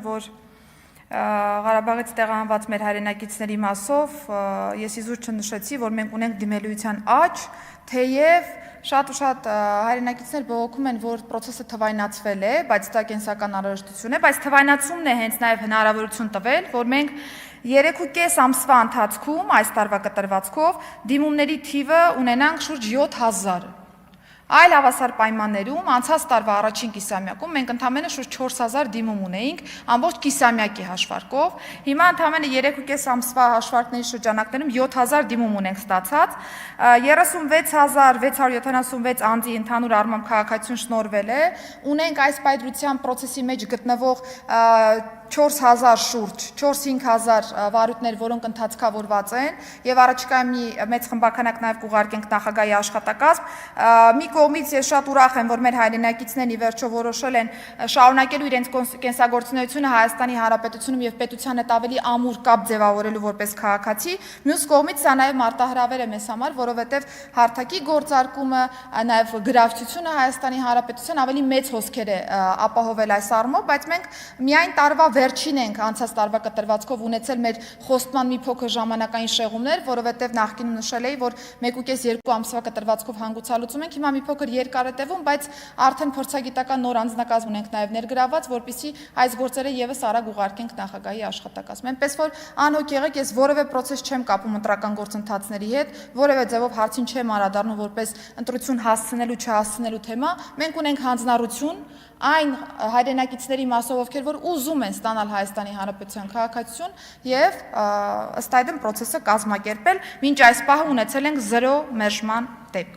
որ Ղարաբաղից տեղահանված մեր հայրենակիցների մասով ես իզուր չնշեցի, որ մենք ունենք դիմելույթյան աճ, թեև շատ ու շատ հայրենակիցներ բողոքում են, որ process-ը թվայնացվել է, բայց դա կենսական անհրաժեշտություն է, բայց թվայնացումն է հենց նաև հնարավորություն տվել, որ մենք 3.5 ամսվա ընթացքում այս տարվա կտրվածքով դիմումների թիվը ունենանք շուրջ 7000 Այլ հավասար պայմաններում անցած տարվա առաջին կիսամյակում մենք ընդամենը շուրջ 4000 դիմում ունեինք ամբողջ կիսամյակի հաշվարկով։ Հիմա ընդամենը 3.5 ամսվա հաշվարկների շրջանակներում 7000 դիմում ունենք ստացած, 36676 անձի ընդհանուր առմամբ քաղաքացիություն շնորհվել է, ունենք այս պայծրության process-ի մեջ գտնվող 4000 շուրջ 4-5000 վարույթներ, որոնք ընդհանցքավորված են եւ առաջիկայում մի մեծ խմբականակ նաեւ կուղարկենք նախագահի աշխատակազմ։ Մի կողմից ես շատ ուրախ եմ, որ մեր հայրենակիցներն ի վերջո որոշել են շարունակելու իրենց կենսագործունեությունը Հայաստանի Հանրապետությունում եւ պետության հետ ավելի ամուր կապ ձևավորելու որպես քաղաքացի։ Մյուս կողմից սա նաեւ մարտահրավեր է մեզ համար, որովհետեւ հարթակի գործարկումը, նաեւ գրավչությունը Հայաստանի Հանրապետության ավելի մեծ հոսքեր է ապահովել այս առումով, բայց մենք միայն տարվա վերջին ենք անցած տարվա կտրվածքով ունեցել մեր խոստման մի փոքր ժամանակային շեղումներ, որովհետև նախկինում նշել էի, որ 1.5-2 ամսվա կտրվածքով հանգուցալուծում ենք, հիմա մի փոքր երկար է տևում, բայց արդեն փորձագիտական նոր անձնակազմ ունենք նաև ներգրաված, որպեսզի այս գործերը եւս արագ ուղարկենք նախագահի աշխատակազմին։ Այնպես որ անհոգ եղեք, ես որևէ process չեմ կապում ընտրական գործընթացների հետ, որևէ ձևով հարցին չեմ անդրադառնում որպես ընտրություն հասցնելու չհասցնելու թեմա, մենք ունենք հանձնառություն այն հայրենակիցների մասով, ովքեր որ ուզում են ստանալ Հայաստանի Հանրապետության քաղաքացիություն եւ ըստ այդմ process-ը կազմակերպել, մինչ այս պահը ունեցել ենք 0 մերժման դեպք։